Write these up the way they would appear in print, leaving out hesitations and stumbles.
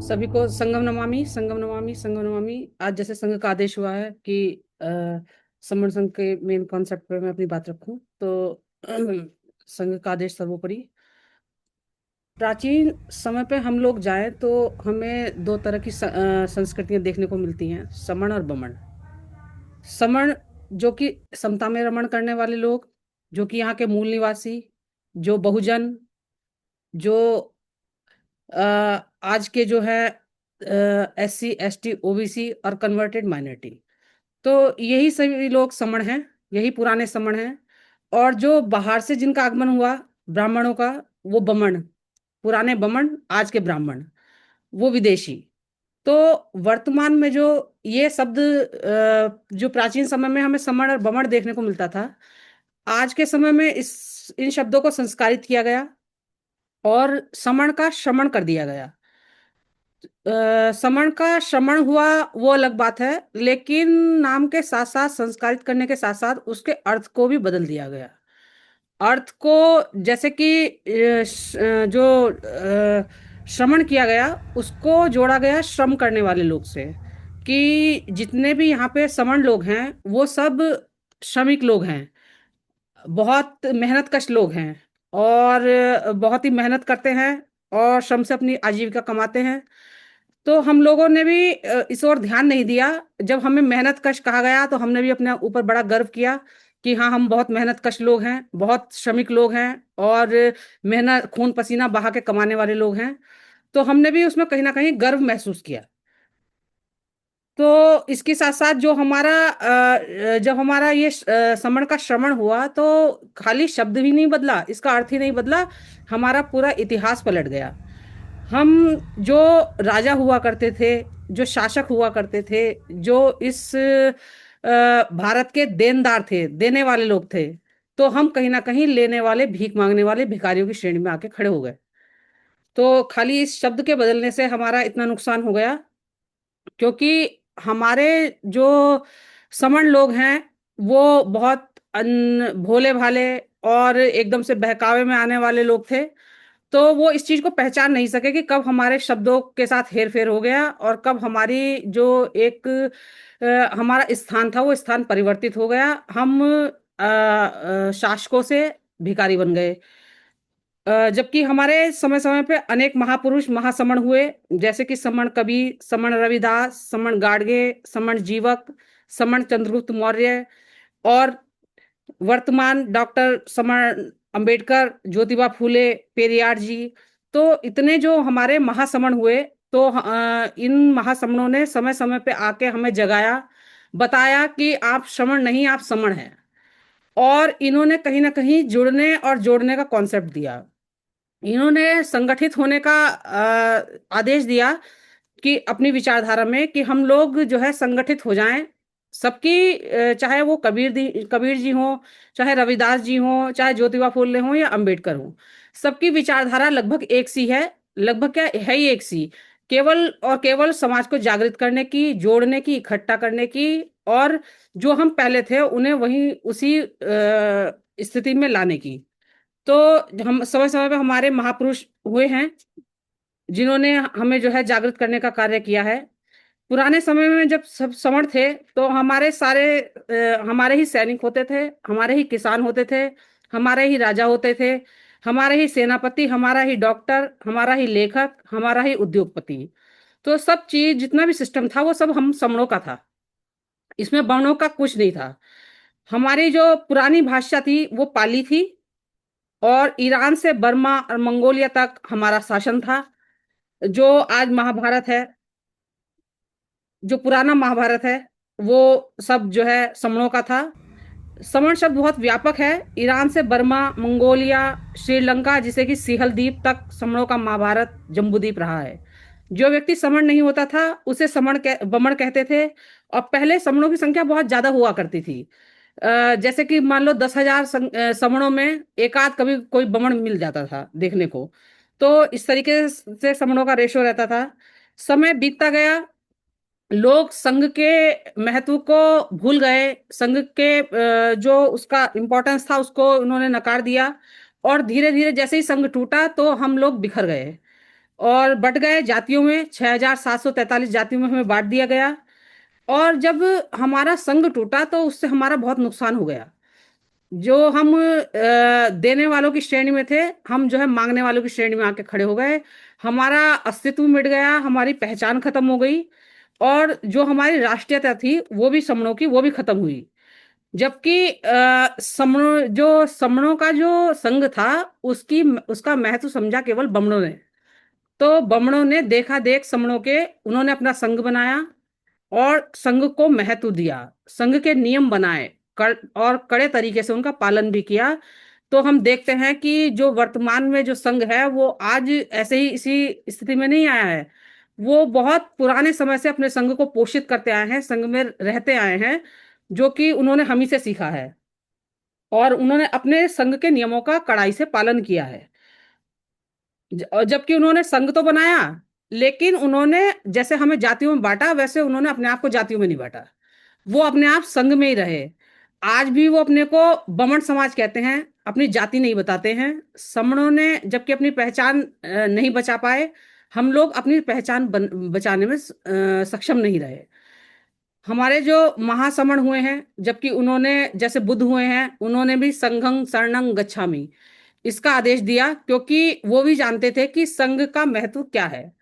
सभी को संगम नमामि संगम नमामि संगम नमामि। आज जैसे संघ का आदेश हुआ है कि समण संघ के मेन कॉन्सेप्ट पे मैं अपनी बात रखूं तो संघ का आदेश सर्वोपरि। प्राचीन समय पे हम लोग जाएं तो हमें दो तरह की संस्कृतियां देखने को मिलती हैं, समण और बमण। समण जो कि समता में रमण करने वाले लोग, जो कि यहाँ के मूल निवासी, जो बहुजन, जो आज के जो है SC ST OBC और कन्वर्टेड माइनॉरिटी, तो यही सभी लोग समण हैं, यही पुराने समण हैं। और जो बाहर से जिनका आगमन हुआ ब्राह्मणों का, वो बमण, पुराने बमण, आज के ब्राह्मण, वो विदेशी। तो वर्तमान में जो ये शब्द जो प्राचीन समय में हमें समण और बमण देखने को मिलता था, आज के समय में इस इन शब्दों को संस्कारित किया गया और समण का श्रमण कर दिया गया। समण का श्रमण हुआ वो अलग बात है, लेकिन नाम के साथ साथ, संस्कारित करने के साथ साथ, उसके अर्थ को भी बदल दिया गया। अर्थ को, जैसे कि जो श्रमण किया गया, उसको जोड़ा गया श्रम करने वाले लोग से, कि जितने भी यहाँ पे समण लोग हैं वो सब श्रमिक लोग हैं, बहुत मेहनतकश लोग हैं, और बहुत ही मेहनत करते हैं और श्रम से अपनी आजीविका कमाते हैं। तो हम लोगों ने भी इस ओर ध्यान नहीं दिया। जब हमें मेहनत कश कहा गया तो हमने भी अपने ऊपर बड़ा गर्व किया कि हाँ, हम बहुत मेहनत कश लोग हैं, बहुत श्रमिक लोग हैं, और मेहनत खून पसीना बहा के कमाने वाले लोग हैं। तो हमने भी उसमें कहीं ना कहीं गर्व महसूस किया। तो इसके साथ साथ जो हमारा जब हमारा ये समण का श्रवण हुआ, तो खाली शब्द भी नहीं बदला, इसका अर्थ ही नहीं बदला, हमारा पूरा इतिहास पलट गया। हम जो राजा हुआ करते थे, जो शासक हुआ करते थे, जो इस भारत के देनदार थे, देने वाले लोग थे, तो हम कहीं ना कहीं लेने वाले, भीख मांगने वाले भिखारियों की श्रेणी में आके खड़े हो गए। तो खाली इस शब्द के बदलने से हमारा इतना नुकसान हो गया, क्योंकि हमारे जो समण लोग हैं वो बहुत भोले भाले और एकदम से बहकावे में आने वाले लोग थे। तो वो इस चीज को पहचान नहीं सके कि कब हमारे शब्दों के साथ हेर फेर हो गया और कब हमारी जो एक हमारा स्थान था वो स्थान परिवर्तित हो गया। हम शासकों से भिखारी बन गए। जबकि हमारे समय समय पे अनेक महापुरुष महासमण हुए, जैसे कि समण कबीर, समण रविदास, समण गाडगे, समण जीवक, समण चंद्रगुप्त मौर्य, और वर्तमान डॉक्टर समण अंबेडकर, ज्योतिबा फूले, पेरियार जी। तो इतने जो हमारे महासमण हुए, तो इन महासमणों ने समय समय पे आके हमें जगाया, बताया कि आप श्रमण नहीं, आप समण हैं। और इन्होंने कहीं ना कहीं जुड़ने और जोड़ने का कॉन्सेप्ट दिया। इन्होंने संगठित होने का आदेश दिया कि अपनी विचारधारा में, कि हम लोग जो है संगठित हो जाएं। सबकी चाहे वो कबीर जी हो, चाहे रविदास जी हो, चाहे ज्योतिबा फूले हो या अंबेडकर हो, सबकी विचारधारा लगभग एक सी है। लगभग क्या है ही, एक सी। केवल और केवल समाज को जागृत करने की, जोड़ने की, इकट्ठा करने की, और जो हम पहले थे उन्हें वही उसी स्थिति में लाने की। तो हम समय समय पे हमारे महापुरुष हुए हैं, जिन्होंने हमें जो है जागृत करने का कार्य किया है। पुराने समय में जब सब समण थे, तो हमारे सारे हमारे ही सैनिक होते थे, हमारे ही किसान होते थे, हमारे ही राजा होते थे, हमारे ही सेनापति, हमारा ही डॉक्टर, हमारा ही लेखक, हमारा ही उद्योगपति। तो सब चीज, जितना भी सिस्टम था, वो सब हम समणों का था। इसमें वर्णों का कुछ नहीं था। हमारी जो पुरानी भाषा थी वो पाली थी, और ईरान से बर्मा और मंगोलिया तक हमारा शासन था। जो आज महाभारत है, जो पुराना महाभारत है, वो सब जो है समणों का था। समण शब्द बहुत व्यापक है। ईरान से बर्मा, मंगोलिया, श्रीलंका, जिसे कि सिहल द्वीप तक समणों का महाभारत जम्बूद्वीप रहा है। जो व्यक्ति समण नहीं होता था उसे बमण कहते थे। और पहले समणों की संख्या बहुत ज्यादा हुआ करती थी। जैसे कि मान लो 10,000 समणों में एक आध कभी कोई बमण मिल जाता था देखने को। तो इस तरीके से समणों का रेशो रहता था। समय बीतता गया, लोग संघ के महत्व को भूल गए। संघ के जो उसका इम्पोर्टेंस था उसको उन्होंने नकार दिया, और धीरे धीरे जैसे ही संघ टूटा तो हम लोग बिखर गए। और बट गए जातियों में, 6,743 जातियों में हमें बांट दिया गया। और जब हमारा संघ टूटा तो उससे हमारा बहुत नुकसान हो गया। जो हम देने वालों की श्रेणी में थे, हम जो है मांगने वालों की श्रेणी में आके खड़े हो गए। हमारा अस्तित्व मिट गया, हमारी पहचान खत्म हो गई। और जो हमारी राष्ट्रीयता थी वो भी समणों की, वो भी खत्म हुई। जबकि समणों, जो समणों का जो संघ था, उसकी उसका महत्व समझा केवल बमणों ने। तो बमणों ने देखा देख समणों के, उन्होंने अपना संघ बनाया और संघ को महत्व दिया, संघ के नियम बनाए, और कड़े तरीके से उनका पालन भी किया। तो हम देखते हैं कि जो वर्तमान में जो संघ है वो आज ऐसे ही इसी स्थिति में नहीं आया है। वो बहुत पुराने समय से अपने संघ को पोषित करते आए हैं, संघ में रहते आए हैं, जो कि उन्होंने हम ही से सीखा है। और उन्होंने अपने संघ के नियमों का कड़ाई से पालन किया है। और जबकि उन्होंने संघ तो बनाया, लेकिन उन्होंने जैसे हमें जातियों में बांटा, वैसे उन्होंने अपने आप को जातियों में नहीं बांटा। वो अपने आप संघ में ही रहे। आज भी वो अपने को बमण समाज कहते हैं, अपनी जाति नहीं बताते हैं। समणों ने जबकि अपनी पहचान नहीं बचा पाए, हम लोग अपनी पहचान बचाने में सक्षम नहीं रहे। हमारे जो महासमण हुए हैं, जबकि उन्होंने जैसे बुद्ध हुए हैं, उन्होंने भी संघं शरणं गच्छामि इसका आदेश दिया, क्योंकि वो भी जानते थे कि संघ का महत्व क्या है।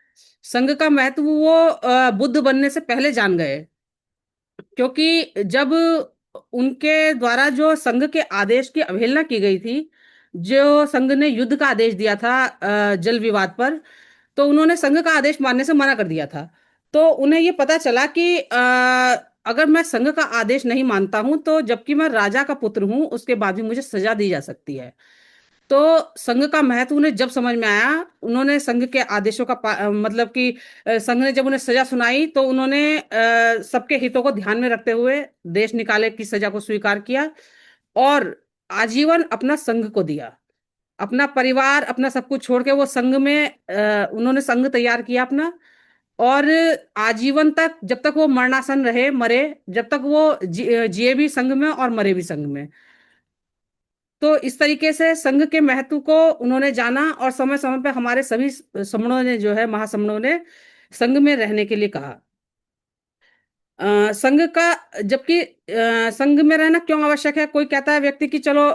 संघ का महत्व वो बुद्ध बनने से पहले जान गए। क्योंकि जब उनके द्वारा जो संघ के आदेश की अवहेलना की गई थी, जो संघ ने युद्ध का आदेश दिया था जल विवाद पर, तो उन्होंने संघ का आदेश मानने से मना कर दिया था। तो उन्हें ये पता चला कि अगर मैं संघ का आदेश नहीं मानता हूं, तो जबकि मैं राजा का पुत्र हूं, उसके बाद भी मुझे सजा दी जा सकती है। तो संघ का महत्व उन्हें जब समझ में आया, उन्होंने संघ के आदेशों का मतलब कि संघ ने जब उन्हें सजा सुनाई, तो उन्होंने सबके हितों को ध्यान में रखते हुए देश निकाले की सजा को स्वीकार किया। और आजीवन अपना संघ को दिया। अपना परिवार, अपना सब कुछ छोड़ के वो संघ में उन्होंने संघ तैयार किया अपना। और आजीवन तक, जब तक वो मरणासन रहे, मरे, जब तक वो जिए भी संघ में और मरे भी संघ में। तो इस तरीके से संघ के महत्व को उन्होंने जाना, और समय समय पे हमारे सभी समणों ने जो है, महासमणों ने संघ में रहने के लिए कहा। संघ का, जबकि संघ में रहना क्यों आवश्यक है? कोई कहता है व्यक्ति कि चलो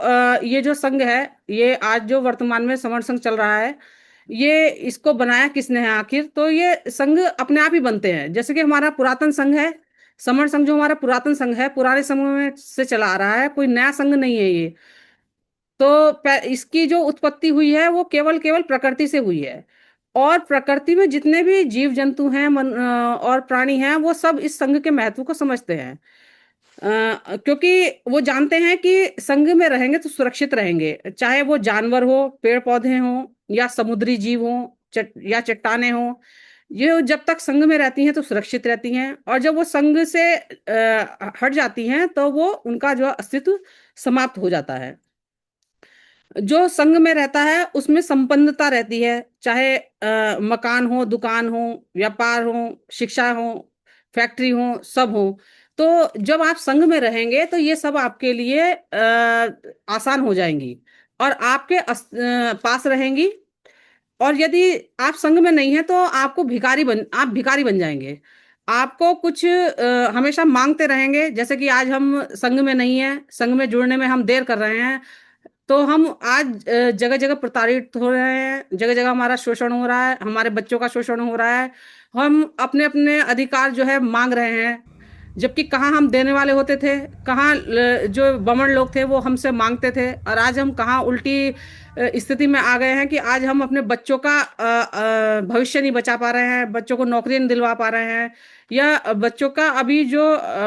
ये जो संघ है, ये आज जो वर्तमान में समण संघ चल रहा है, ये इसको बनाया किसने है आखिर? तो ये संघ अपने आप ही बनते हैं। जैसे कि हमारा पुरातन संघ है, समण संघ, जो हमारा पुरातन संघ है, पुराने समय में से चला आ रहा है, कोई नया संघ नहीं है ये। तो इसकी जो उत्पत्ति हुई है वो केवल केवल प्रकृति से हुई है। और प्रकृति में जितने भी जीव जंतु हैं, और प्राणी हैं, वो सब इस संघ के महत्व को समझते हैं। क्योंकि वो जानते हैं कि संघ में रहेंगे तो सुरक्षित रहेंगे, चाहे वो जानवर हो, पेड़ पौधे हो, या समुद्री जीव हो, या चट्टाने हो। ये जब तक संघ में रहती हैं तो सुरक्षित रहती हैं, और जब वो संघ से हट जाती हैं तो वो उनका जो अस्तित्व समाप्त हो जाता है। जो संघ में रहता है उसमें संपन्नता रहती है, चाहे मकान हो, दुकान हो, व्यापार हो, शिक्षा हो, फैक्ट्री हो, सब हो। तो जब आप संघ में रहेंगे तो ये सब आपके लिए आसान हो जाएंगी, और आपके पास रहेंगी। और यदि आप संघ में नहीं है तो आप भिखारी बन जाएंगे। आपको कुछ हमेशा मांगते रहेंगे। जैसे कि आज हम संघ में नहीं है, संघ में जुड़ने में हम देर कर रहे हैं, तो हम आज जगह जगह प्रताड़ित हो रहे हैं, जगह जगह हमारा शोषण हो रहा है, हमारे बच्चों का शोषण हो रहा है। हम अपने अपने अधिकार जो है मांग रहे हैं, जबकि कहाँ हम देने वाले होते थे, कहाँ जो बमण लोग थे वो हमसे मांगते थे। और आज हम कहाँ उल्टी स्थिति में आ गए हैं कि आज हम अपने बच्चों का भविष्य नहीं बचा पा रहे हैं, बच्चों को नौकरी नहीं दिलवा पा रहे हैं, या बच्चों का अभी जो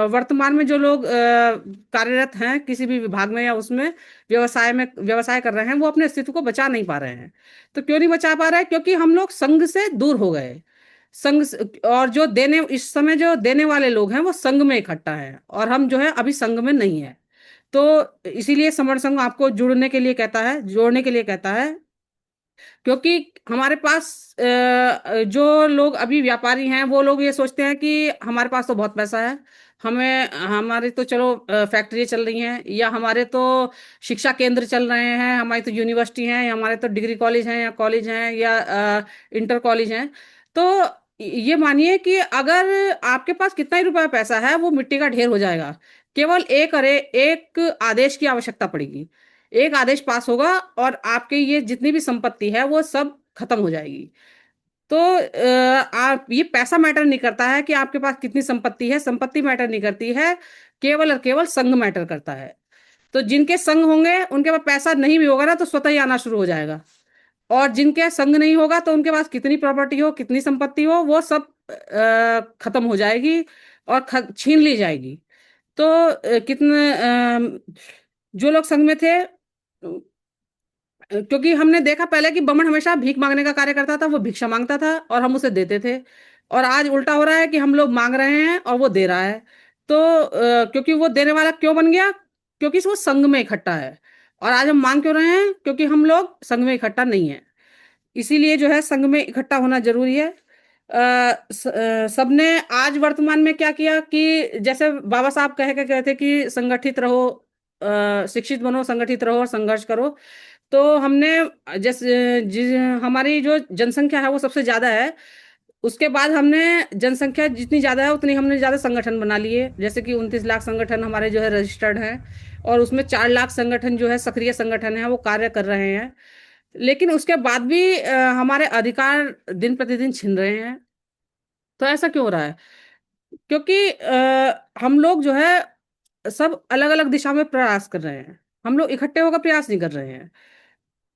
वर्तमान में जो लोग कार्यरत हैं किसी भी विभाग में या उसमें व्यवसाय कर रहे हैं, वो अपने अस्तित्व को बचा नहीं पा रहे हैं। तो क्यों नहीं बचा पा रहे हैं? क्योंकि हम लोग संघ से दूर हो गए। और जो देने, इस समय जो देने वाले लोग हैं वो संघ में इकट्ठा हैं, और हम जो है अभी संघ में नहीं है। तो इसीलिए समर संघ आपको जुड़ने के लिए कहता है, जोड़ने के लिए कहता है। क्योंकि हमारे पास जो लोग अभी व्यापारी हैं, वो लोग ये सोचते हैं कि हमारे पास तो बहुत पैसा है, हमें हमारे तो चलो फैक्ट्री चल रही हैं, या हमारे तो शिक्षा केंद्र चल रहे हैं, हमारी तो यूनिवर्सिटी हैं, या हमारे तो डिग्री कॉलेज हैं, या कॉलेज हैं, या इंटर कॉलेज हैं। तो ये मानिए कि अगर आपके पास कितना ही रुपया पैसा है, वो मिट्टी का ढेर हो जाएगा। केवल एक आदेश की आवश्यकता पड़ेगी। एक आदेश पास होगा और आपकी ये जितनी भी संपत्ति है वो सब खत्म हो जाएगी। तो आप ये पैसा मैटर नहीं करता है कि आपके पास कितनी संपत्ति है, संपत्ति मैटर नहीं करती है। केवल और केवल संघ मैटर करता है। तो जिनके संघ होंगे उनके पास पैसा नहीं भी होगा ना, तो स्वतः ही आना शुरू हो जाएगा। और जिनके संग नहीं होगा तो उनके पास कितनी प्रॉपर्टी हो, कितनी संपत्ति हो, वो सब खत्म हो जाएगी और छीन ली जाएगी। तो कितने जो लोग संघ में थे, क्योंकि हमने देखा पहले कि बमन हमेशा भीख मांगने का कार्य करता था, वो भिक्षा मांगता था और हम उसे देते थे। और आज उल्टा हो रहा है कि हम लोग मांग रहे हैं और वो दे रहा है। तो क्योंकि वो देने वाला क्यों बन गया? क्योंकि वो संघ में इकट्ठा है। और आज हम मांग क्यों रहे हैं? क्योंकि हम लोग संघ में इकट्ठा नहीं है। इसीलिए जो है संघ में इकट्ठा होना जरूरी है। सबने आज वर्तमान में क्या किया कि जैसे बाबा साहब कह के कहते कि संगठित रहो, शिक्षित बनो, संगठित रहो और संघर्ष करो। तो हमने जैसे हमारी जो जनसंख्या है वो सबसे ज्यादा है। उसके बाद हमने जनसंख्या जितनी ज्यादा है उतनी हमने ज्यादा संगठन बना लिए। जैसे कि 29 लाख संगठन हमारे जो है रजिस्टर्ड हैं, और उसमें 4 लाख संगठन जो है सक्रिय संगठन है, वो कार्य कर रहे हैं। लेकिन उसके बाद भी हमारे अधिकार दिन प्रतिदिन छिन रहे हैं। तो ऐसा क्यों हो रहा है? क्योंकि हम लोग जो है सब अलग अलग दिशा में प्रयास कर रहे हैं। हम लोग इकट्ठे होकर प्रयास नहीं कर रहे हैं।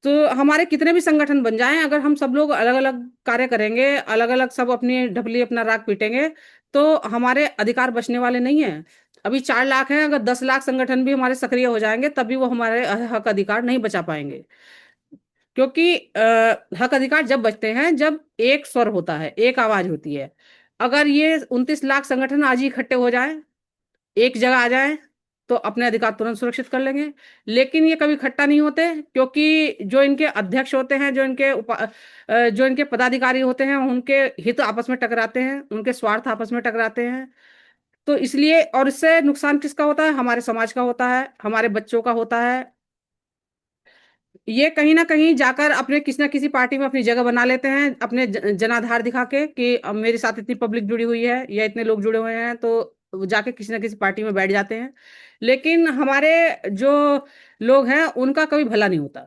तो हमारे कितने भी संगठन बन जाएं, अगर हम सब लोग अलग अलग कार्य करेंगे, अलग अलग सब अपनी ढपली अपना राग पीटेंगे, तो हमारे अधिकार बचने वाले नहीं है। अभी 4 लाख हैं, अगर 10 लाख संगठन भी हमारे सक्रिय हो जाएंगे तब भी वो हमारे हक अधिकार नहीं बचा पाएंगे। क्योंकि हक अधिकार जब बचते हैं जब एक स्वर होता है, एक आवाज होती है। अगर ये 29 लाख संगठन आज ही इकट्ठे हो जाएं, एक जगह आ जाएं, तो अपने अधिकार तुरंत सुरक्षित कर लेंगे। लेकिन ये कभी इकट्ठा नहीं होते, क्योंकि जो इनके अध्यक्ष होते हैं, जो इनके पदाधिकारी होते हैं, उनके हित आपस में टकराते हैं, उनके स्वार्थ आपस में टकराते हैं। तो इसलिए, और इससे नुकसान किसका होता है? हमारे समाज का होता है, हमारे बच्चों का होता है। ये कहीं ना कहीं जाकर अपने किसी ना किसी पार्टी में अपनी जगह बना लेते हैं, अपने जनाधार दिखा के कि अब मेरे साथ इतनी पब्लिक जुड़ी हुई है या इतने लोग जुड़े हुए हैं, तो वो जाके किसी ना किसी पार्टी में बैठ जाते हैं। लेकिन हमारे जो लोग हैं उनका कभी भला नहीं होता।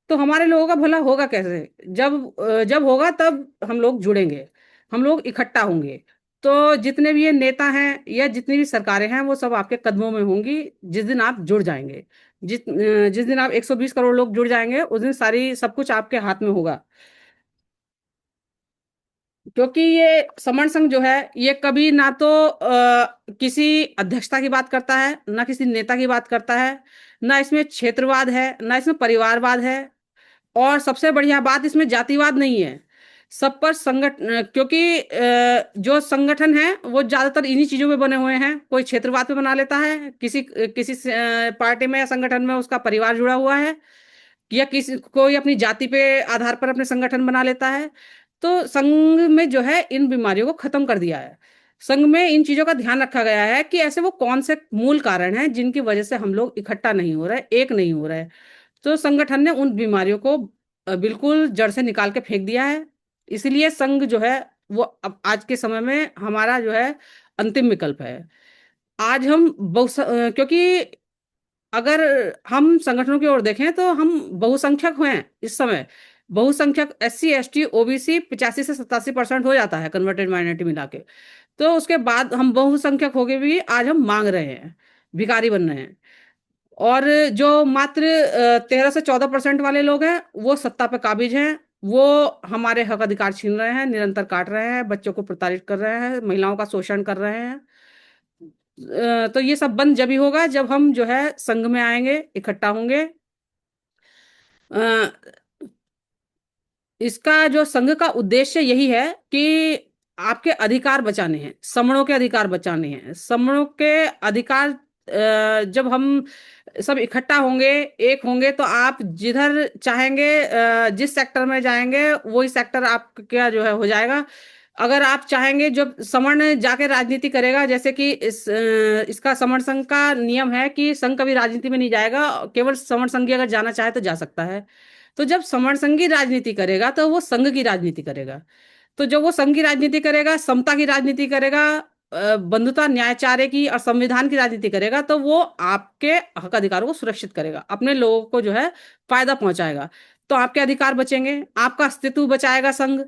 तो हमारे लोगों का भला होगा कैसे? जब होगा तब हम लोग जुड़ेंगे, हम लोग इकट्ठा होंगे। तो जितने भी ये नेता हैं या जितनी भी सरकारें हैं, वो सब आपके कदमों में होंगी जिस दिन आप जुड़ जाएंगे। जिस दिन आप 120 करोड़ लोग जुड़ जाएंगे, उस दिन सारी सब कुछ आपके हाथ में होगा। क्योंकि ये समण संघ जो है, ये कभी ना तो किसी अध्यक्षता की बात करता है, ना किसी नेता की बात करता है, ना इसमें क्षेत्रवाद है, ना इसमें परिवारवाद है। और सबसे बढ़िया बात, इसमें जातिवाद नहीं है। सब पर क्योंकि जो संगठन है वो ज्यादातर इन्हीं चीजों में बने हुए हैं। कोई क्षेत्रवाद पे बना लेता है, किसी किसी पार्टी में या संगठन में उसका परिवार जुड़ा हुआ है, या किसी कोई अपनी जाति पे आधार पर अपने संगठन बना लेता है। तो संघ में जो है इन बीमारियों को खत्म कर दिया है। संघ में इन चीजों का ध्यान रखा गया है कि ऐसे वो कौन से मूल कारण हैं जिनकी वजह से हम लोग इकट्ठा नहीं हो रहे, एक नहीं हो रहे। तो संगठन ने उन बीमारियों को बिल्कुल जड़ से निकाल के फेंक दिया है। इसलिए संघ जो है वो अब आज के समय में हमारा जो है अंतिम विकल्प है। आज हम क्योंकि अगर हम संगठनों की ओर देखें तो हम बहुसंख्यक हैं इस समय। बहुसंख्यक SC ST OBC 85 से 87% हो जाता है, कन्वर्टेड माइनॉरिटी मिला के। तो उसके बाद हम बहुसंख्यक होके भी आज हम मांग रहे हैं, भिखारी बन रहे हैं। और जो मात्र 13 से 14% वाले लोग हैं, वो सत्ता पे काबिज हैं। वो हमारे हक अधिकार छीन रहे हैं, निरंतर काट रहे हैं, बच्चों को प्रताड़ित कर रहे हैं, महिलाओं का शोषण कर रहे हैं। तो ये सब बंद जब ही होगा जब हम जो है संघ में आएंगे, इकट्ठा होंगे। अ, इसका जो संघ का उद्देश्य यही है कि आपके अधिकार बचाने हैं, समणों के अधिकार बचाने हैं। समणों के अधिकार जब हम सब इकट्ठा होंगे, एक होंगे, तो आप जिधर चाहेंगे जिस सेक्टर में जाएंगे वही सेक्टर आपका जो है हो जाएगा। अगर आप चाहेंगे, जब समण जाके राजनीति करेगा, जैसे कि इसका समण संघ का नियम है कि संघ कभी राजनीति में नहीं जाएगा, केवल समण संघी अगर जाना चाहे तो जा सकता है। तो जब समण संघी राजनीति करेगा तो वो संघ की राजनीति करेगा। तो जब वो संघ की राजनीति करेगा, समता की राजनीति करेगा, बंधुता न्यायचार्य की और संविधान की राजनीति करेगा, तो वो आपके हक अधिकारों को सुरक्षित करेगा, अपने लोगों को जो है फायदा पहुंचाएगा। तो आपके अधिकार बचेंगे, आपका अस्तित्व बचाएगा संघ।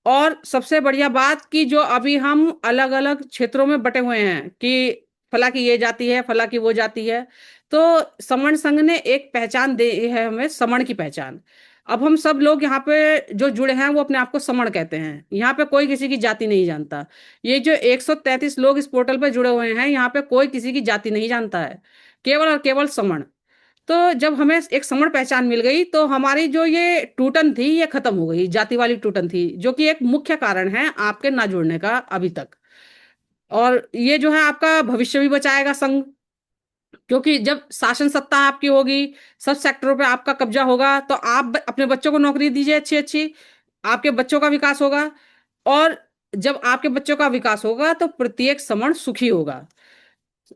और सबसे बढ़िया बात कि जो अभी हम अलग अलग क्षेत्रों में बटे हुए हैं कि फला की ये जाति है, फला की वो जाति है, तो समण संघ ने एक पहचान दी है हमें, समण की पहचान। अब हम सब लोग यहाँ पे जो जुड़े हैं वो अपने आप को समण कहते हैं। यहाँ पे कोई किसी की जाति नहीं जानता। ये जो 133 लोग इस पोर्टल पे जुड़े हुए हैं, यहाँ पे कोई किसी की जाति नहीं जानता है, केवल और केवल समण। तो जब हमें एक समण पहचान मिल गई तो हमारी जो ये टूटन थी ये खत्म हो गई, जाति वाली टूटन थी, जो कि एक मुख्य कारण है आपके ना जुड़ने का अभी तक। और ये जो है आपका भविष्य भी बचाएगा संघ, क्योंकि जब शासन सत्ता आपकी होगी, सब सेक्टरों पे आपका कब्जा होगा, तो आप अपने बच्चों को नौकरी दीजिए अच्छी अच्छी, आपके बच्चों का विकास होगा। और जब आपके बच्चों का विकास होगा तो प्रत्येक समण सुखी होगा।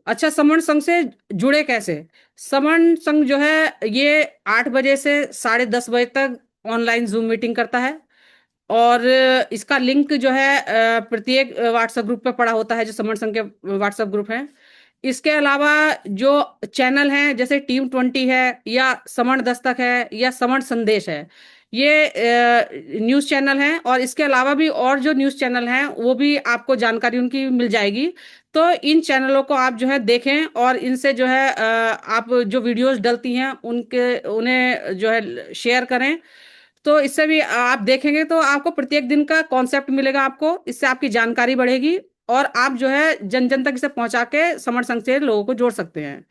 अच्छा, समण संघ से जुड़े कैसे? समण संघ जो है ये 8 बजे से 10:30 बजे तक ऑनलाइन जूम मीटिंग करता है। और इसका लिंक जो है प्रत्येक व्हाट्सएप ग्रुप पे पड़ा होता है, जो समण संघ के व्हाट्सएप ग्रुप हैं। इसके अलावा जो चैनल हैं, जैसे टीम 20 है, या समण दस्तक है, या समण संदेश है, ये न्यूज़ चैनल हैं। और इसके अलावा भी और जो न्यूज़ चैनल हैं वो भी आपको जानकारी उनकी मिल जाएगी। तो इन चैनलों को आप जो है देखें, और इनसे जो है आप जो वीडियोस डलती हैं उनके उन्हें जो है शेयर करें। तो इससे भी आप देखेंगे तो आपको प्रत्येक दिन का कॉन्सेप्ट मिलेगा, आपको इससे आपकी जानकारी बढ़ेगी। और आप जो है जन जन तक इसे पहुंचा के समर संघ से लोगों को जोड़ सकते हैं।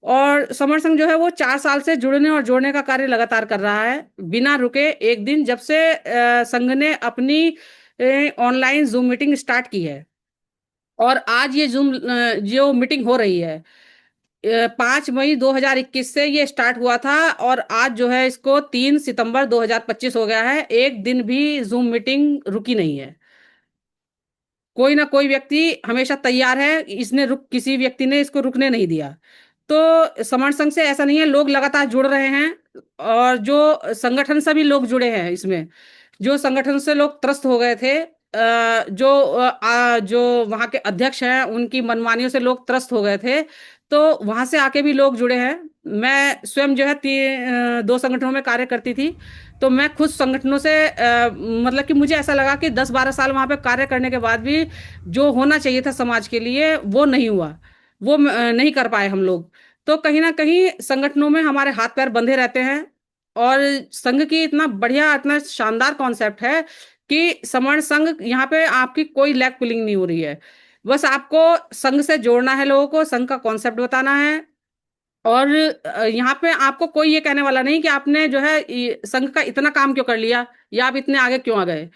और समर संघ जो है वो 4 साल से जुड़ने और जोड़ने का कार्य लगातार कर रहा है बिना रुके। एक दिन जब से संघ ने अपनी ऑनलाइन जूम मीटिंग स्टार्ट की है, और आज ये जूम जो मीटिंग हो रही है 5 मई 2021 से ये स्टार्ट हुआ था, और आज जो है इसको 3 सितंबर 2025 हो गया है। एक दिन भी जूम मीटिंग रुकी नहीं है। कोई ना कोई व्यक्ति हमेशा तैयार है, इसने रुक किसी व्यक्ति ने इसको रुकने नहीं दिया। तो समर संघ से ऐसा नहीं है, लोग लगातार जुड़ रहे हैं। और जो संगठन से भी लोग जुड़े हैं इसमें, जो संगठन से लोग त्रस्त हो गए थे, जो वहाँ के अध्यक्ष हैं उनकी मनमानियों से लोग त्रस्त हो गए थे, तो वहां से आके भी लोग जुड़े हैं। मैं स्वयं जो है 2 संगठनों में कार्य करती थी। तो मैं खुद संगठनों से मतलब कि मुझे ऐसा लगा कि 10-12 साल वहां पे कार्य करने के बाद भी जो होना चाहिए था समाज के लिए वो नहीं हुआ, वो नहीं कर पाए हम लोग। तो कहीं ना कहीं संगठनों में हमारे हाथ पैर बंधे रहते हैं। और संघ की इतना बढ़िया, इतना शानदार कॉन्सेप्ट है कि समर्ण संघ यहाँ पे आपकी कोई लैग पुलिंग नहीं हो रही है। बस आपको संघ से जोड़ना है, लोगों को संघ का कॉन्सेप्ट बताना है। और यहाँ पे आपको कोई ये कहने वाला नहीं कि आपने जो है संघ का इतना काम क्यों कर लिया, या आप इतने आगे क्यों आ गए।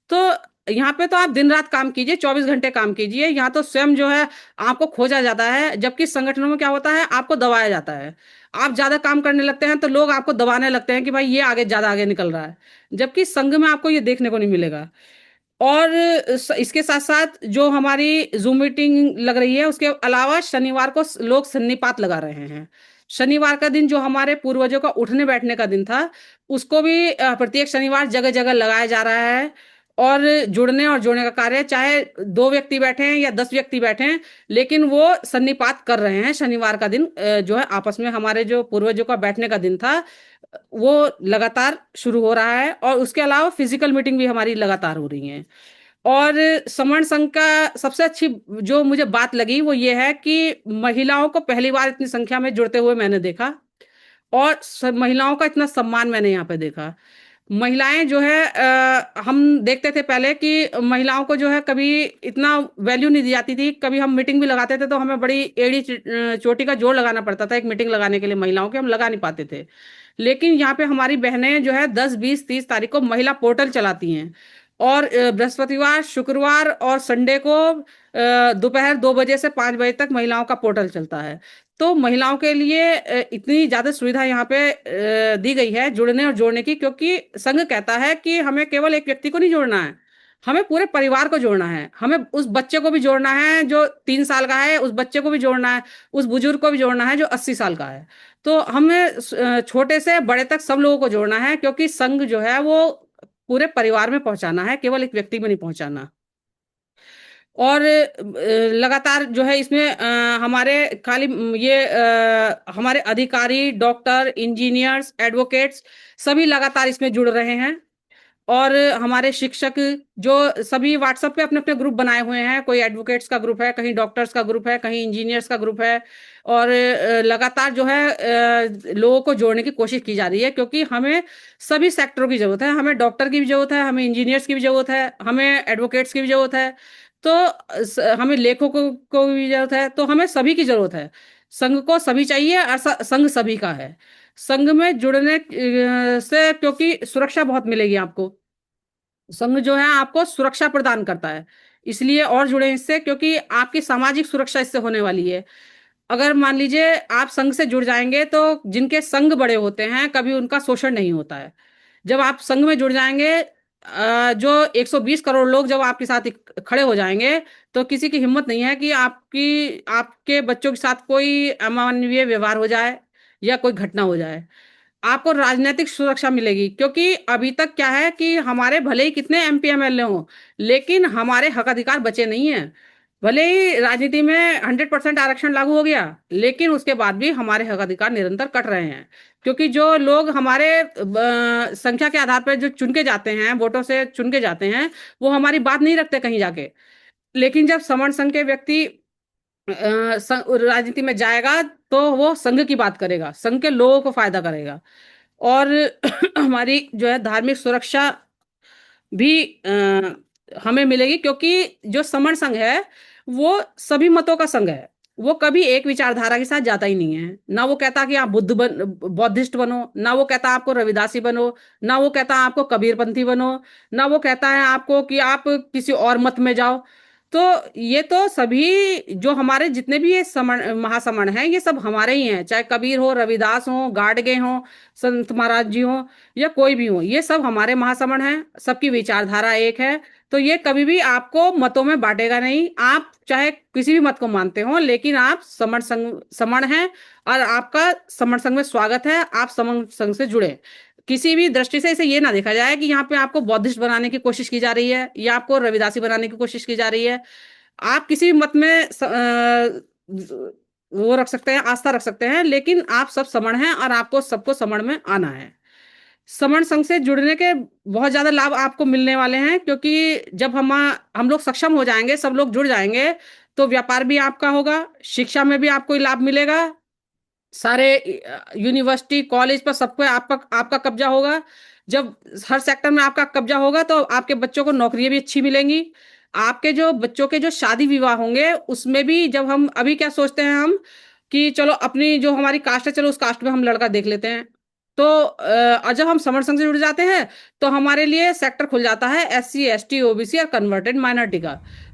तो यहाँ पे तो आप दिन रात काम कीजिए, 24 घंटे काम कीजिए। यहाँ तो स्वयं जो है आपको खोजा जाता है, जबकि संगठनों में क्या होता है, आपको दबाया जाता है। आप ज्यादा काम करने लगते हैं तो लोग आपको दबाने लगते हैं कि भाई ये आगे ज्यादा आगे निकल रहा है। जबकि संघ में आपको ये देखने को नहीं मिलेगा। और इसके साथ साथ जो हमारी जूम मीटिंग लग रही है, उसके अलावा शनिवार को लोग सन्निपात लगा रहे हैं। शनिवार का दिन जो हमारे पूर्वजों का उठने बैठने का दिन था, उसको भी प्रत्येक शनिवार जगह जगह लगाया जा रहा है। और जुड़ने और जोड़ने का कार्य, चाहे 2 व्यक्ति बैठे हैं या 10 व्यक्ति बैठे हैं, लेकिन वो सन्निपात कर रहे हैं। शनिवार का दिन जो है आपस में हमारे जो पूर्वजों का बैठने का दिन था, वो लगातार शुरू हो रहा है। और उसके अलावा फिजिकल मीटिंग भी हमारी लगातार हो रही है। और समर्ण संघ का सबसे अच्छी जो मुझे बात लगी वो ये है कि महिलाओं को पहली बार इतनी संख्या में जुड़ते हुए मैंने देखा। और महिलाओं का इतना सम्मान मैंने यहाँ पे देखा। महिलाएं जो है हम देखते थे पहले कि महिलाओं को जो है कभी इतना वैल्यू नहीं दी जाती थी। कभी हम मीटिंग भी लगाते थे तो हमें बड़ी एड़ी चोटी का जोड़ लगाना पड़ता था एक मीटिंग लगाने के लिए, महिलाओं के हम लगा नहीं पाते थे। लेकिन यहाँ पे हमारी बहनें जो है 10, 20, 30 तारीख को महिला पोर्टल चलाती हैं। और बृहस्पतिवार, शुक्रवार और संडे को दोपहर 2 बजे से 5 बजे तक महिलाओं का पोर्टल चलता है। तो महिलाओं के लिए इतनी ज्यादा सुविधा यहाँ पे दी गई है जुड़ने और जोड़ने की, क्योंकि संघ कहता है कि हमें केवल एक व्यक्ति को नहीं जोड़ना है, हमें पूरे परिवार को जोड़ना है, हमें उस बच्चे को भी जोड़ना है जो 3 साल का है, उस बच्चे को भी जोड़ना है, उस बुजुर्ग को भी जोड़ना है जो 80 साल का है। तो हमें छोटे से बड़े तक सब लोगों को जोड़ना है, क्योंकि संघ जो है वो पूरे परिवार में पहुंचाना है, केवल एक व्यक्ति में नहीं पहुंचाना। और लगातार जो है इसमें हमारे खाली ये हमारे अधिकारी, डॉक्टर, इंजीनियर्स, एडवोकेट्स सभी लगातार इसमें जुड़ रहे हैं। और हमारे शिक्षक जो सभी व्हाट्सएप पे अपने अपने ग्रुप बनाए हुए हैं, कोई एडवोकेट्स का ग्रुप है, कहीं डॉक्टर्स का ग्रुप है, कहीं इंजीनियर्स का ग्रुप है। और लगातार जो है लोगों को जोड़ने की कोशिश की जा रही है, क्योंकि हमें सभी सेक्टरों की जरूरत है। हमें डॉक्टर की भी जरूरत है, हमें इंजीनियर्स की भी जरूरत है, हमें एडवोकेट्स की भी जरूरत है। तो हमें लेखकों को भी जरूरत है, तो हमें सभी की जरूरत है। संघ को सभी चाहिए, और संघ सभी का है। संघ में जुड़ने से क्योंकि सुरक्षा बहुत मिलेगी आपको। संघ जो है आपको सुरक्षा प्रदान करता है, इसलिए और जुड़े इससे, क्योंकि आपकी सामाजिक सुरक्षा इससे होने वाली है। अगर मान लीजिए आप संघ से जुड़ जाएंगे, तो जिनके संघ बड़े होते हैं कभी उनका शोषण नहीं होता है। जब आप संघ में जुड़ जाएंगे, जो 120 करोड़ लोग जब आपके साथ खड़े हो जाएंगे, तो किसी की हिम्मत नहीं है कि आपके बच्चों के साथ कोई अमानवीय व्यवहार हो जाए या कोई घटना हो जाए। आपको राजनीतिक सुरक्षा मिलेगी, क्योंकि अभी तक क्या है कि हमारे भले ही कितने एमपी एमएलए हों, लेकिन हमारे हक अधिकार बचे नहीं हैं। भले ही राजनीति में 100% आरक्षण लागू हो गया, लेकिन उसके बाद भी हमारे हक अधिकार निरंतर कट रहे हैं। क्योंकि जो लोग हमारे संख्या के आधार पर जो चुन के जाते हैं, वोटों से चुन के जाते हैं, वो हमारी बात नहीं रखते कहीं जाके। लेकिन जब सवर्ण संघ के व्यक्ति राजनीति में जाएगा, तो वो संघ की बात करेगा, संघ के लोगों को फायदा करेगा। और हमारी जो है धार्मिक सुरक्षा भी हमें मिलेगी, क्योंकि जो समण संघ है वो सभी मतों का संघ है। वो कभी एक विचारधारा के साथ जाता ही नहीं है। ना वो कहता कि आप बौद्धिस्ट बनो, ना वो कहता आपको रविदासी बनो, ना वो कहता आपको कबीरपंथी बनो, ना वो कहता है आपको कि आप किसी और मत में जाओ। तो ये तो सभी जो हमारे जितने भी ये समण महासमण हैं, ये सब हमारे ही हैं। चाहे कबीर हो, रविदास हो, गाडगे हो, संत महाराज जी हो, या कोई भी हो, ये सब हमारे महासमण हैं। सबकी विचारधारा एक है। तो ये कभी भी आपको मतों में बांटेगा नहीं। आप चाहे किसी भी मत को मानते हो, लेकिन आप समण संघ समण हैं, और आपका समण संघ में स्वागत है। आप समण संघ से जुड़े। किसी भी दृष्टि से इसे ये ना देखा जाए कि यहाँ पे आपको बौद्धिस्ट बनाने की कोशिश की जा रही है, या आपको रविदासी बनाने की कोशिश की जा रही है। आप किसी भी मत में वो रख सकते हैं, आस्था रख सकते हैं, लेकिन आप सब समण हैं, और आपको सबको समण में आना है। समण संघ से जुड़ने के बहुत ज्यादा लाभ आपको मिलने वाले हैं, क्योंकि जब हम लोग सक्षम हो जाएंगे, सब लोग जुड़ जाएंगे, तो व्यापार भी आपका होगा, शिक्षा में भी आपको लाभ मिलेगा। सारे यूनिवर्सिटी, कॉलेज पर सब पे आपका आपका कब्जा होगा। जब हर सेक्टर में आपका कब्जा होगा, तो आपके बच्चों को नौकरियां भी अच्छी मिलेंगी। आपके जो बच्चों के जो शादी विवाह होंगे, उसमें भी जब हम अभी क्या सोचते हैं हम, कि चलो अपनी जो हमारी कास्ट है, चलो उस कास्ट में हम लड़का देख लेते हैं। तो और जब हम समर संघ से जुड़ जाते हैं, तो हमारे लिए सेक्टर खुल जाता है SC ST OBC और कन्वर्टेड माइनॉरिटी का।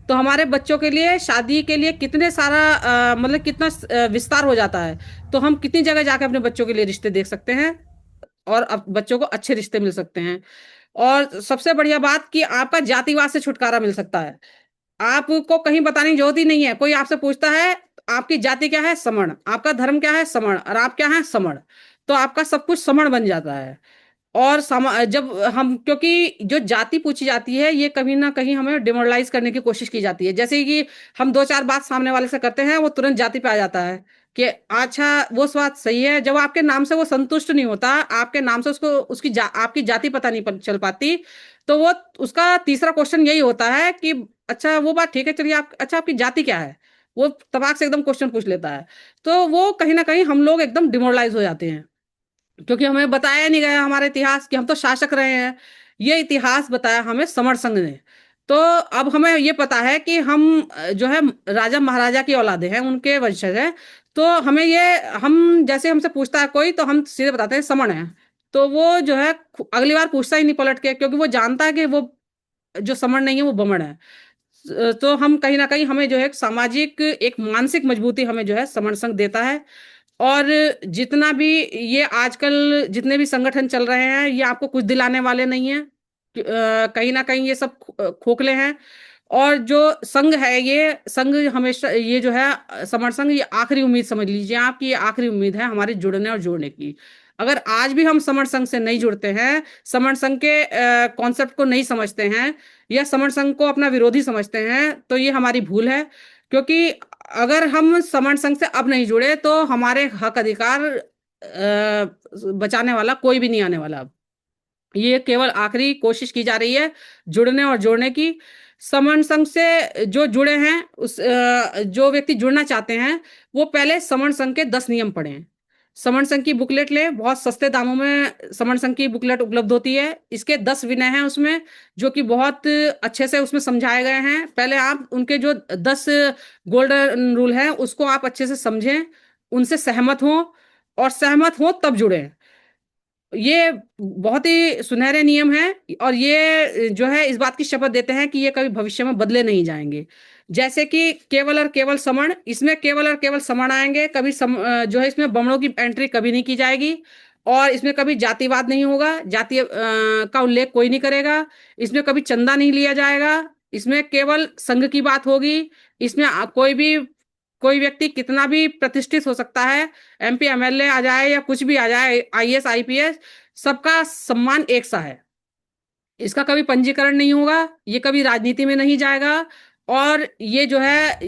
तो हमारे बच्चों के लिए शादी के लिए कितने सारा मतलब कितना विस्तार हो जाता है। तो हम कितनी जगह जाकर अपने बच्चों के लिए रिश्ते देख सकते हैं, और अब बच्चों को अच्छे रिश्ते मिल सकते हैं। और सबसे बढ़िया बात कि आपका जातिवाद से छुटकारा मिल सकता है। आपको कहीं बताने की जरूरत ही नहीं है। कोई आपसे पूछता है आपकी जाति क्या है, समण, आपका धर्म क्या है, समण, और आप क्या है, समण। तो आपका सब कुछ समण बन जाता है। और जब हम, क्योंकि जो जाति पूछी जाती है, ये कहीं ना कहीं हमें डिमोरलाइज करने की कोशिश की जाती है। जैसे कि हम दो चार बात सामने वाले से करते हैं, वो तुरंत जाति पे आ जाता है कि अच्छा वो बात सही है। जब आपके नाम से वो संतुष्ट नहीं होता, आपके नाम से उसको आपकी जाति पता नहीं चल पाती, तो वो उसका तीसरा क्वेश्चन यही होता है कि अच्छा वो बात ठीक है, चलिए आप, अच्छा आपकी जाति क्या है। वो तबाक से एकदम क्वेश्चन पूछ लेता है। तो वो कहीं ना कहीं हम लोग एकदम डिमोरलाइज हो जाते हैं, क्योंकि हमें बताया नहीं गया हमारे इतिहास कि हम तो शासक रहे हैं। ये इतिहास बताया हमें समर संघ ने। तो अब हमें ये पता है कि हम जो है राजा महाराजा की औलादे हैं, उनके वंशज हैं। तो हमें ये, हम जैसे हमसे पूछता है कोई, तो हम सीधे बताते हैं समण है। तो वो जो है अगली बार पूछता ही नहीं पलट के, क्योंकि वो जानता है कि वो जो समण नहीं है वो बमण है। तो हम कहीं ना कहीं, हमें जो है एक सामाजिक, एक मानसिक मजबूती हमें जो है समण संघ देता है। और जितना भी ये आजकल जितने भी संगठन चल रहे हैं, ये आपको कुछ दिलाने वाले नहीं है। कहीं ना कहीं ये सब खोखले हैं। और जो संघ है, ये संघ हमेशा, ये जो है समर संघ, ये आखिरी उम्मीद समझ लीजिए आप, कि ये आखिरी उम्मीद है हमारे जुड़ने और जोड़ने की। अगर आज भी हम समर संघ से नहीं जुड़ते हैं, समर संघ के कॉन्सेप्ट को नहीं समझते हैं, या समर संघ को अपना विरोधी समझते हैं, तो ये हमारी भूल है। क्योंकि अगर हम समर संघ से अब नहीं जुड़े तो हमारे हक अधिकार बचाने वाला कोई भी नहीं आने वाला अब। ये केवल आखिरी कोशिश की जा रही है जुड़ने और जोड़ने की। समन संघ से जो जुड़े हैं, जो व्यक्ति जुड़ना चाहते हैं, वो पहले समन संघ के 10 नियम पढ़ें। समन संघ की बुकलेट लें, बहुत सस्ते दामों में समन संघ की बुकलेट उपलब्ध होती है। इसके 10 विनय हैं उसमें, जो कि बहुत अच्छे से उसमें समझाए गए हैं। पहले आप उनके जो 10 गोल्डन रूल हैं उसको आप अच्छे से समझें, उनसे सहमत हों, और सहमत हों तब जुड़ें। ये बहुत ही सुनहरे नियम हैं, और ये जो है इस बात की शपथ देते हैं कि ये कभी भविष्य में बदले नहीं जाएंगे। जैसे कि केवल और केवल समण, इसमें केवल और केवल समण आएंगे, कभी जो है इसमें बमणों की एंट्री कभी नहीं की जाएगी। और इसमें कभी जातिवाद नहीं होगा, जाति का उल्लेख कोई नहीं करेगा। इसमें कभी चंदा नहीं लिया जाएगा। इसमें केवल संघ की बात होगी। इसमें कोई व्यक्ति कितना भी प्रतिष्ठित हो सकता है, एमपी एमएलए आ जाए या कुछ भी आ जाए, आईएएस आईपीएस, सबका सम्मान एक सा है। इसका कभी पंजीकरण नहीं होगा, ये कभी राजनीति में नहीं जाएगा। और ये जो है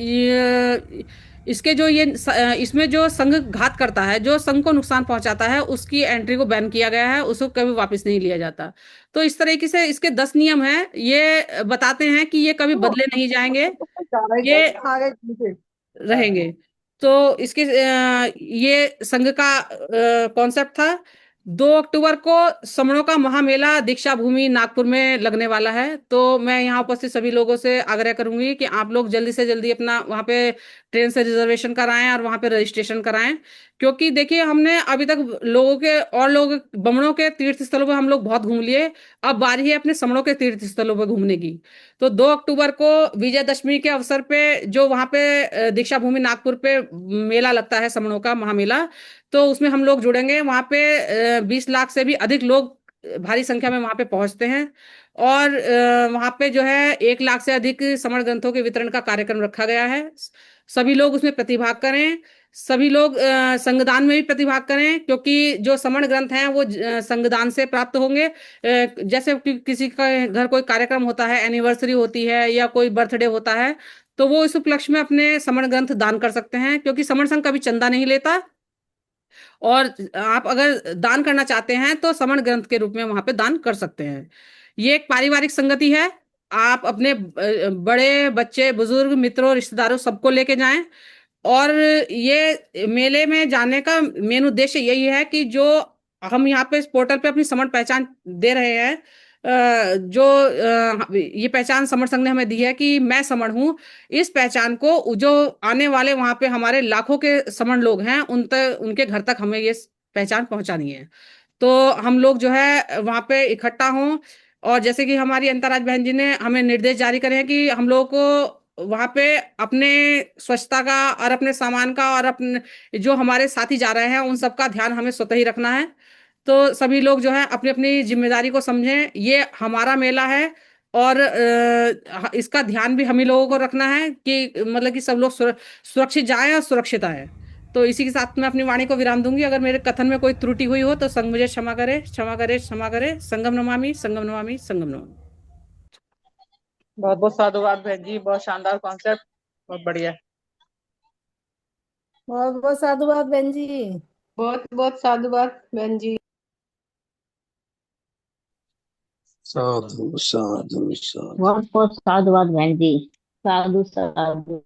इसके जो इसमें जो संघ घात करता है, जो संघ को नुकसान पहुंचाता है, उसकी एंट्री को बैन किया गया है, उसको कभी वापस नहीं लिया जाता। तो इस तरीके से इसके 10 नियम हैं, ये बताते हैं कि ये कभी बदले नहीं जाएंगे, ये रहेंगे। तो इसके ये संघ का कॉन्सेप्ट था। 2 अक्टूबर को समणों का महामेला दीक्षा भूमि नागपुर में लगने वाला है। तो मैं यहाँ उपस्थित सभी लोगों से आग्रह करूंगी कि आप लोग जल्दी से जल्दी अपना वहाँ पे ट्रेन से रिजर्वेशन कराएं और वहाँ पे रजिस्ट्रेशन कराएं। क्योंकि देखिए, हमने अभी तक लोग बमणों के तीर्थ स्थलों पर हम लोग बहुत घूम लिए। अब बारी है अपने समणों के तीर्थ स्थलों पर घूमने की। तो 2 अक्टूबर को विजयदशमी के अवसर पे जो वहाँ पे दीक्षा भूमि नागपुर पे मेला लगता है, समणों का महामेला, तो उसमें हम लोग जुड़ेंगे। वहाँ पे 20 लाख से भी अधिक लोग भारी संख्या में वहाँ पे पहुँचते हैं। और वहाँ पे जो है 1 लाख से अधिक समण ग्रंथों के वितरण का कार्यक्रम रखा गया है। सभी लोग उसमें प्रतिभाग करें। सभी लोग संगदान में भी प्रतिभाग करें, क्योंकि जो समण ग्रंथ हैं वो संगदान से प्राप्त होंगे। जैसे किसी का घर कोई कार्यक्रम होता है, एनिवर्सरी होती है या कोई बर्थडे होता है, तो वो इस उपलक्ष्य में अपने समण ग्रंथ दान कर सकते हैं, क्योंकि समण संघ कभी चंदा नहीं लेता। और आप अगर दान करना चाहते हैं तो समण ग्रंथ के रूप में वहां पे दान कर सकते हैं। ये एक पारिवारिक संगति है। आप अपने बड़े बच्चे, बुजुर्ग, मित्रों, रिश्तेदारों सबको लेके जाएं। और ये मेले में जाने का मेन उद्देश्य यही है कि जो हम यहाँ पे इस पोर्टल पे अपनी समण पहचान दे रहे हैं, ये पहचान समण संघ ने हमें दी है कि मैं समण हूँ। इस पहचान को जो आने वाले वहां पे हमारे लाखों के समण लोग हैं, उन तक, उनके घर तक हमें ये पहचान पहुंचानी है। तो हम लोग जो है वहां पे इकट्ठा हों। और जैसे कि हमारी अंतराज बहन जी ने हमें निर्देश जारी करे हैं कि हम लोगों को वहां पे अपने स्वच्छता का और अपने सामान का और अपने जो हमारे साथी जा रहे हैं उन सबका ध्यान हमें स्वतः ही रखना है। तो सभी लोग जो है अपनी अपनी जिम्मेदारी को समझें, ये हमारा मेला है। और इसका ध्यान भी हम ही लोगों को रखना है कि मतलब कि सब लोग सुरक्षित जाएं और सुरक्षित आए। तो इसी के साथ मैं अपनी वाणी को विराम दूंगी। अगर मेरे कथन में कोई त्रुटि हुई हो तो संग मुझे क्षमा करे, क्षमा करे, क्षमा करे। संगम नमामि, संगम नमामि, संगम नमामि। बहुत बहुत साधुवाद बहन जी, बहुत शानदार कॉन्सेप्ट, बहुत बढ़िया। बहुत बहुत साधुवाद बहन जी। बहुत बहुत साधुवाद बहन जी। साधु साधु साधु। बहुत बहुत साधुवाद बहन जी। साधु साधु।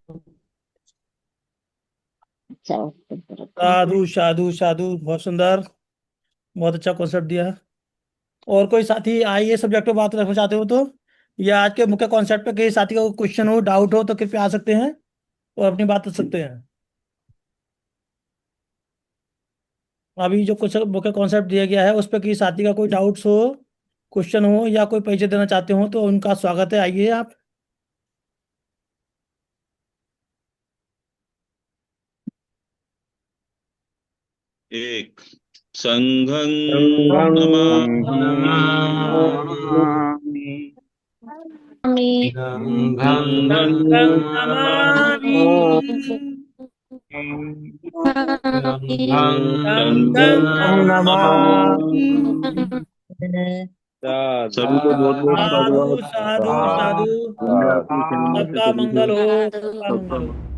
अच्छा, साधु साधु साधु, बहुत सुंदर, बहुत अच्छा कॉन्सेप्ट दिया। और कोई साथी आइए सब्जेक्ट पे बात रखना चाहते हो तो, या आज के मुख्य कॉन्सेप्ट पे किसी साथी का कोई क्वेश्चन हो, डाउट हो, तो कृपया आ सकते हैं और अपनी बात कर सकते हैं। अभी जो कुछ मुख्य कॉन्सेप्ट दिया गया है उस पर किसी साथी का कोई डाउट्स हो, क्वेश्चन हो, या कोई परिचय देना चाहते हो तो उनका स्वागत है, आइए आप। एक संघं संघं नमामि। नमामि गंगं गंगं नमामि गंगं गंगं नमामि। नमामि। सभी को बहुत बहुत साधु साधुवाद। साधु साधु गंगा की शरण में सबका सभी को मंगल हो सबका मंगल हो।